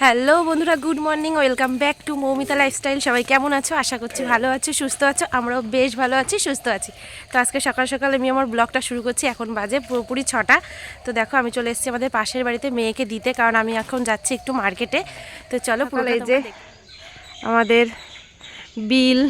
Hello বন্ধুরা, good morning, welcome back to Moumita lifestyle. সবাই কেমন আছো? আশা করছি ভালো আছো, সুস্থ আছো। আমরাও বেশ ভালো আছি, সুস্থ আছি। তো আজকে সকাল সকাল আমি আমার ব্লগটা শুরু করছি। এখন বাজে পুরোপুরি 6টা। তো দেখো, আমি চলে এসেছি আমাদের পাশের বাড়িতে মেয়েকে দিতে, কারণ আমি এখন যাচ্ছি একটু মার্কেটে। তো চলো, পুরো এই যে আমাদের বিল।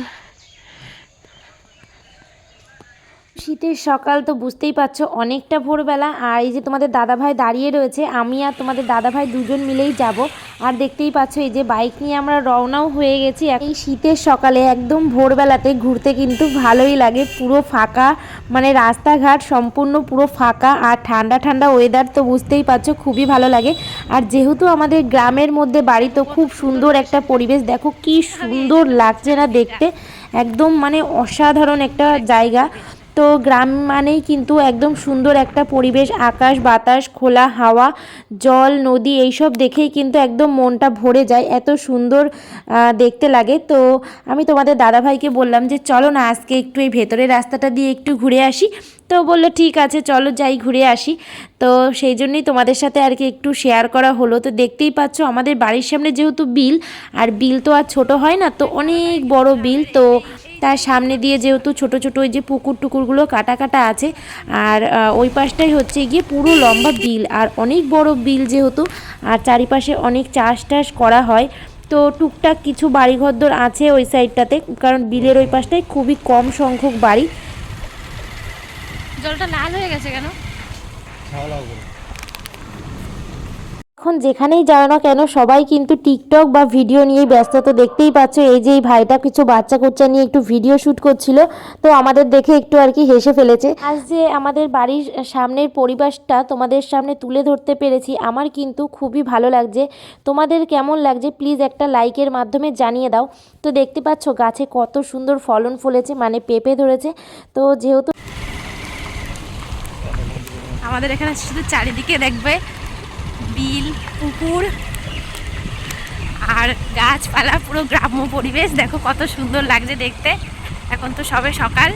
শীতের সকাল তো বুঝতেই পারছো, অনেকটা ভোরবেলা। আর এই যে তোমাদের দাদাভাই দাঁড়িয়ে রয়েছে, আমি আর তোমাদের দাদাভাই দুজন মিলেই যাব। আর দেখতেই পাচ্ছ এই যে বাইক নিয়ে আমরা রওনাও হয়ে গেছি। এই শীতের সকালে একদম ভোরবেলাতে ঘুরতে কিন্তু ভালোই লাগে। পুরো ফাঁকা, মানে রাস্তাঘাট সম্পূর্ণ পুরো ফাঁকা, আর ঠান্ডা ঠান্ডা ওয়েদার, তো বুঝতেই পারছো খুবই ভালো লাগে। আর যেহেতু আমাদের গ্রামের মধ্যে বাড়ি, তো খুব সুন্দর একটা পরিবেশ। দেখো কি সুন্দর লাগছে না দেখতে, একদম মানে অসাধারণ একটা জায়গা। তো গ্রাম মানেই কিন্তু একদম সুন্দর একটা পরিবেশ, আকাশ বাতাস, খোলা হাওয়া, জল, নদী, এইসব দেখেই কিন্তু একদম মনটা ভরে যায়, এত সুন্দর দেখতে লাগে। তো আমি তোমাদের দাদাভাইকে বললাম যে চলো না আজকে একটু এই ভেতরের রাস্তাটা দিয়ে একটু ঘুরে আসি। তো বললো ঠিক আছে চলো যাই ঘুরে আসি। তো সেই জন্যই তোমাদের সাথে আর কি একটু শেয়ার করা হলো। তো দেখতেই পাচ্ছ আমাদের বাড়ির সামনে যেহেতু বিল, আর বিল তো আর ছোট হয় না, তো অনেক বড় বিল। তো তার সামনে দিয়ে যেহেতু ছোট ছোট ওই যে পুকুর টুকুরগুলো কাটা কাটা আছে, আর ওই পাশটাই হচ্ছে গিয়ে পুরো লম্বা বিল, আর অনেক বড় বিল যেহেতু, আর চারিপাশে অনেক চাষ টাস করা হয়। তো টুকটাক কিছু বাড়িঘরদর আছে ওই সাইডটাতে, কারণ বিলের ওই পাশটায় খুবই কম সংখ্যক বাড়ি। জলটা লাল হয়ে গেছে কেন? এখন যেখানেই যাও না কেন সবাই কিন্তু টিকটক বা ভিডিও নিয়েই ব্যস্ত। তো দেখতেই পাচ্ছ এই যে এই ভাইটা কিছু বাচ্চা কুচ্চা নিয়ে একটু ভিডিও শ্যুট করছিল, তো আমাদের দেখে একটু আর কি হেসে ফেলেছে। আজ যে আমাদের বাড়ির সামনের পরিবেশটা তোমাদের সামনে তুলে ধরতে পেরেছি, আমার কিন্তু খুবই ভালো লাগছে। তোমাদের কেমন লাগছে প্লিজ একটা লাইকের মাধ্যমে জানিয়ে দাও। তো দেখতে পাচ্ছ গাছে কত সুন্দর ফলন ফলেছে, মানে পেঁপে ধরেছে। তো যেহেতু আমাদের এখানে শুধু চারিদিকে দেখবে বিল, পুকুর আর গাছপালা, পুরো গ্রাম্য পরিবেশ। দেখো কত সুন্দর লাগছে দেখতে। এখন তো সবে সকাল।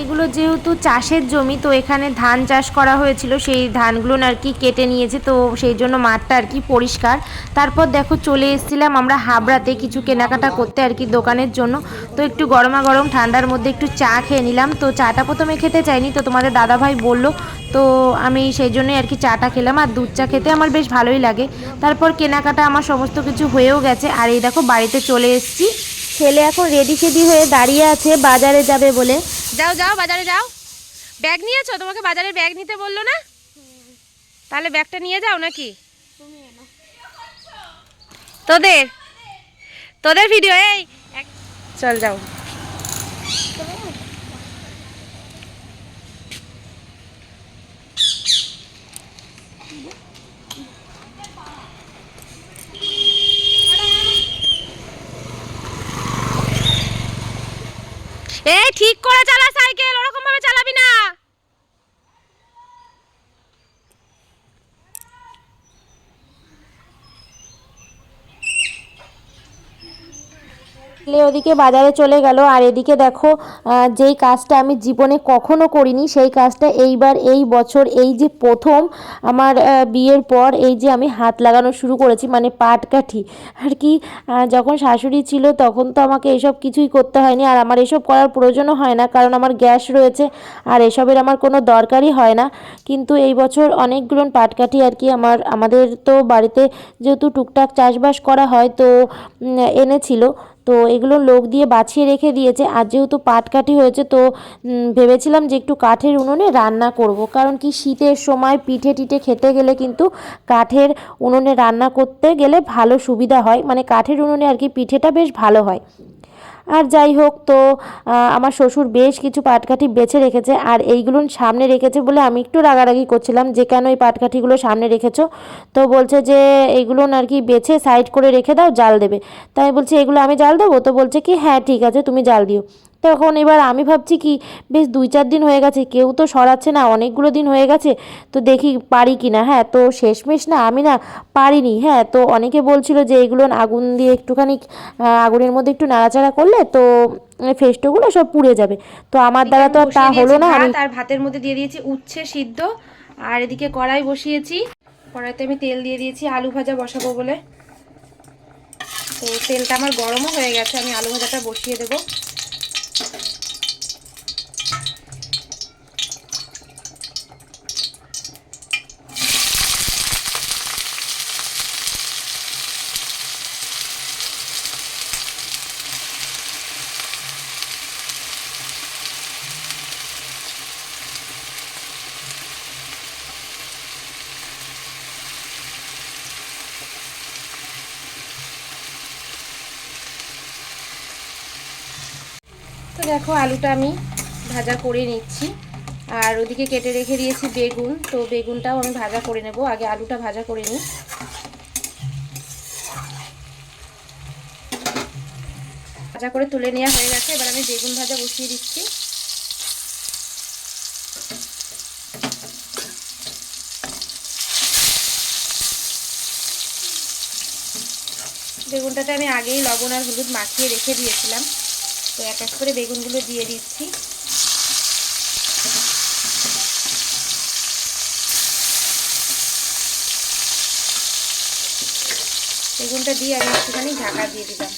এগুলো যেহেতু চাষের জমি, তো এখানে ধান চাষ করা হয়েছিল, সেই ধানগুলো আর কি কেটে নিয়েছে, তো সেই জন্য মাঠটা আর কি পরিষ্কার। তারপর দেখো চলে এসেছিলাম আমরা হাবড়াতে কিছু কেনাকাটা করতে আর কি দোকানের জন্য। তো একটু গরমা গরম ঠান্ডার মধ্যে একটু চা খেয়ে নিলাম। তো চাটা প্রথমে খেতে চাইনি, তো তোমাদের দাদাভাই বললো, তো আমি সেই জন্যই আর কি চাটা খেলাম। আর দুধ চা খেতে আমার বেশ ভালোই লাগে। তারপর কেনাকাটা আমার সমস্ত কিছু হয়েও গেছে, আর এই দেখো বাড়িতে চলে এসেছি। ছেলে এখন রেডি সেডি হয়ে দাঁড়িয়ে আছে বাজারে যাবে বলে। যাও যাও বাজারে যাও। ব্যাগ নিয়েছো? তোমাকে বাজারে ব্যাগ নিতে বললো না? তাহলে ব্যাগটা নিয়ে যাও নাকি? তোদের তোদের ভিডিও এই চল যাও। এই ঠিক করে চালা সাইকেল, ওরকম ভাবে চালাবি না। ওদিকে বাজারে চলে গেল, আর এদিকে দেখো যেই কাজটা আমি জীবনে কখনো করিনি সেই কাজটা এইবার এই বছর এই যে প্রথম আমার বিয়ের পর এই যে আমি হাত লাগানো শুরু করেছি, মানে পাটকাঠি আর কি। যখন শাশুড়ি ছিল তখন তো আমাকে এসব কিছুই করতে হয়নি, আর আমার এসব করার প্রয়োজনও হয় না, কারণ আমার গ্যাস রয়েছে আর এসবের আমার কোনো দরকারই হয় না। কিন্তু এই বছর অনেকগুলো পাটকাঠি আর কি আমাদের তো বাড়িতে যেহেতু টুকটাক চাষবাস করা হয়, তো এনেছিল। তো এগুলো লোক দিয়ে বাছিয়ে রেখে দিয়েছে। আর যেহেতু পাটকাঠি হয়েছে, তো ভেবেছিলাম যে একটু কাঠের উনুনে রান্না করব, কারণ কি শীতের সময় পিঠে টিঠে খেতে গেলে কিন্তু কাঠের উনুনে রান্না করতে গেলে ভালো সুবিধা হয়, মানে কাঠের উনুনে আর কি পিঠেটা বেশ ভালো হয়। আর যাই হোক, তো আমার শ্বশুর বেশ কিছু পাটকাঠি বেছে রেখেছে, আর এইগুলো সামনে রেখেছে বলে আমি একটু রাগারাগি করছিলাম যে কেন এই পাটকাঠিগুলো সামনে রেখেছো। তো বলছে যে এইগুলো আর কি বেছে সাইড করে রেখে দাও, জাল দেবে। তাই বলছি এগুলো আমি জাল দেবো? তো বলছে কি হ্যাঁ ঠিক আছে তুমি জাল দিও। তখন এবার আমি ভাবছি কি বেশ 2-4 দিন হয়ে গেছে, কেউ তো সরাচ্ছে না, অনেকগুলো দিন হয়ে গেছে, তো দেখি পারি কি না। হ্যাঁ, তো শেষমেশ না আমি না পারিনি। হ্যাঁ, তো অনেকে বলছিল যে এগুলো আগুন দিয়ে একটুখানি আগুনের মধ্যে একটু নাড়াচাড়া করলে তো ফেস্টোগুলো সব পুড়ে যাবে। তো আমার দ্বারা তো আর তা হলো না। আর ভাতের মধ্যে দিয়ে দিয়েছি উচ্ছে সিদ্ধ, আর এদিকে কড়াই বসিয়েছি, কড়াইতে আমি তেল দিয়ে দিয়েছি আলু ভাজা বসাবো বলে। তো তেলটা আমার গরমও হয়ে গেছে, আমি আলু ভাজাটা বসিয়ে দেবো। তো দেখো আলুটা আমি ভাজা করে নিচ্ছি, আর ওদিকে কেটে রেখে দিয়েছি বেগুন। তো বেগুনটাও আমি ভাজা করে নেব, আগে আলুটা ভাজা করে নিই। ভাজা করে তুলে নেওয়া হয়ে গেছে, এবার আমি বেগুন ভাজা বসিয়ে দিচ্ছি। বেগুনটাতে আমি আগেই লবণ আর হলুদ মাখিয়ে রেখে দিয়েছিলাম। তো এক এক করে বেগুনগুলো দিয়ে দিচ্ছি। বেগুনটা দিয়ে আমি একটুখানি ঢাকা দিয়ে দিলাম।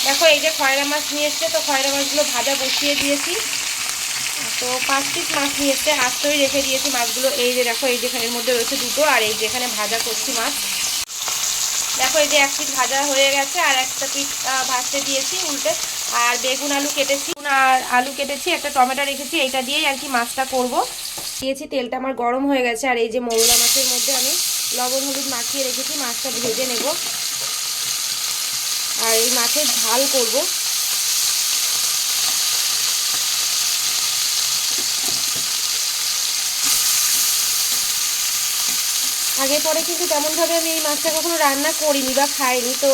দেখো এই যে খয়রা মাছ নিয়ে এসছে, তো খয়রা মাছগুলো ভাজা বসিয়ে দিয়েছি। তো 5 পিস মাছ নিয়ে এসছে, আস্তই রেখে দিয়েছি মাছগুলো। এই যে দেখো, এই যেখানের মধ্যে রয়েছে দুটো, আর এই যেখানে ভাজা করছি মাছ। দেখো এই যে 1 পিস ভাজা হয়ে গেছে, আর একটা পিস ভাজতে দিয়েছি উল্টে। আর বেগুন আলু কেটেছি, আর আলু কেটেছি, একটা টমেটো রেখেছি, এইটা দিয়েই আর কি মাছটা করব। দিয়েছি, তেলটা আমার গরম হয়ে গেছে। আর এই যে মৌলা মাছের মধ্যে আমি লবণ হলুদ মাখিয়ে রেখেছি, মাছটা ভেজে নেব। আর এই মাছের ঝাল করব। আগে পরে কিন্তু তেমনভাবে আমি এই মাছটা কখনো রান্না করিনি বা খাইনি। তো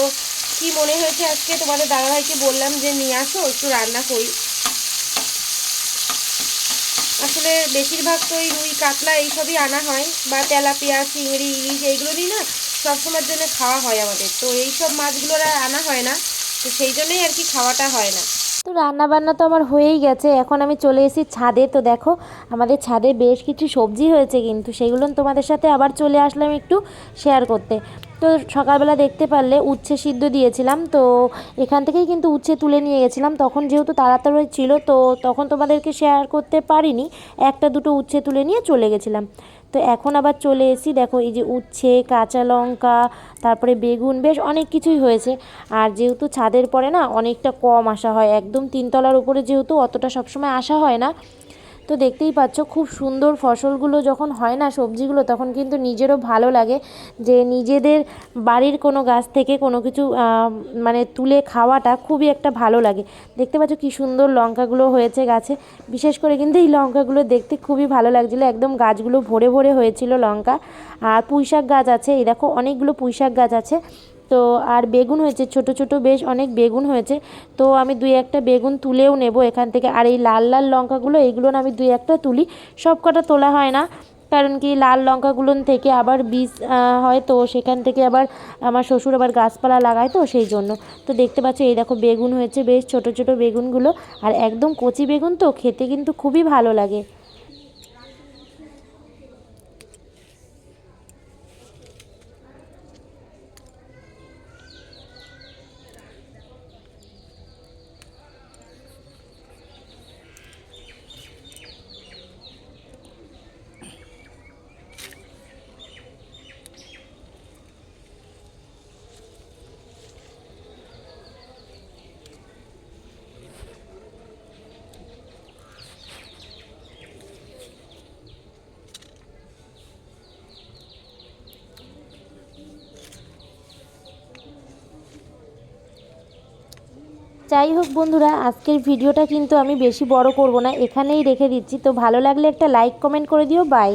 কি মনে হয়েছে আজকে তোমাদের দাদাভাইকে বললাম যে নিয়ে আসো একটু রান্না করি। আসলে বেশিরভাগ তো এই রুই কাতলা এইসবই আনা হয়, বা তেলাপিয়া চিংড়ি ইলিশ এইগুলোরই না সবসময়ের জন্য খাওয়া হয় আমাদের। তো এইসব মাছগুলোর আর আনা হয় না, তো সেই জন্যই আর কি খাওয়াটা হয় না। তো রান্না বান্না তো আমার হয়েই গেছে, এখন আমি চলে এসেছি ছাদে। তো দেখো আমাদের ছাদে বেশ কিছু সবজি হয়েছে, কিন্তু সেগুলো তোমাদের সাথে আবার চলে আসলাম একটু শেয়ার করতে। তো সকালবেলা দেখতে পারলে উচ্ছে সিদ্ধ দিয়েছিলাম, তো এখান থেকেই কিন্তু উচ্ছে তুলে নিয়ে গেছিলাম। তখন যেহেতু তাড়াতাড়ি ছিল, তো তখন তোমাদেরকে শেয়ার করতে পারিনি, একটা দুটো উচ্ছে তুলে নিয়ে চলে গেছিলাম। তো এখন আবার চলে এসেছি, দেখো এই যে উচ্ছে, কাঁচা লঙ্কা, তারপরে বেগুন, বেশ অনেক কিছুই হয়েছে। আর যেহেতু ছাদের পরে না অনেকটা কম আসা হয়, একদম 3তলার উপরে যেহেতু অতটা সবসময় আসা হয় না। তো দেখতেই পাচ্ছ খুব সুন্দর ফসলগুলো যখন হয় না সবজিগুলো, তখন কিন্তু নিজেরও ভালো লাগে যে নিজেদের বাড়ির কোনো গাছ থেকে কোনো কিছু মানে তুলে খাওয়াটা খুবই একটা ভালো লাগে। দেখতে পাচ্ছ কী সুন্দর লঙ্কাগুলো হয়েছে গাছে। বিশেষ করে কিন্তু এই লঙ্কাগুলো দেখতে খুবই ভালো লাগছিলো, একদম গাছগুলো ভরে ভরে হয়েছিল লঙ্কা। আর পুঁইশাক গাছ আছে, এই দেখো অনেকগুলো পুঁইশাক গাছ আছে। তো আর বেগুন হয়েছে, ছোট ছোট বেশ অনেক বেগুন হয়েছে। তো আমি 2-1টা বেগুন তুলেও নেব এখান থেকে। আর এই লাল লাল লঙ্কাগুলো, এইগুলো আমি 2-1টা তুলি, সব কটা তোলা হয় না, কারণ কি লাল লঙ্কাগুলোর থেকে আবার বীজ হয়, তো সেখান থেকে আবার আমার শ্বশুর আবার গাছপালা লাগায়, তো সেই জন্য। তো দেখতে পাচ্ছ এই দেখো বেগুন হয়েছে, বেশ ছোট ছোট বেগুনগুলো, আর একদম কচি বেগুন, তো খেতে কিন্তু খুবই ভালো লাগে। যাই হোক বন্ধুরা, আজকের ভিডিওটা কিন্তু আমি বেশি বড় করব না, এখানেই রেখে দিচ্ছি। তো ভালো লাগলে একটা লাইক কমেন্ট করে দিও। বাই।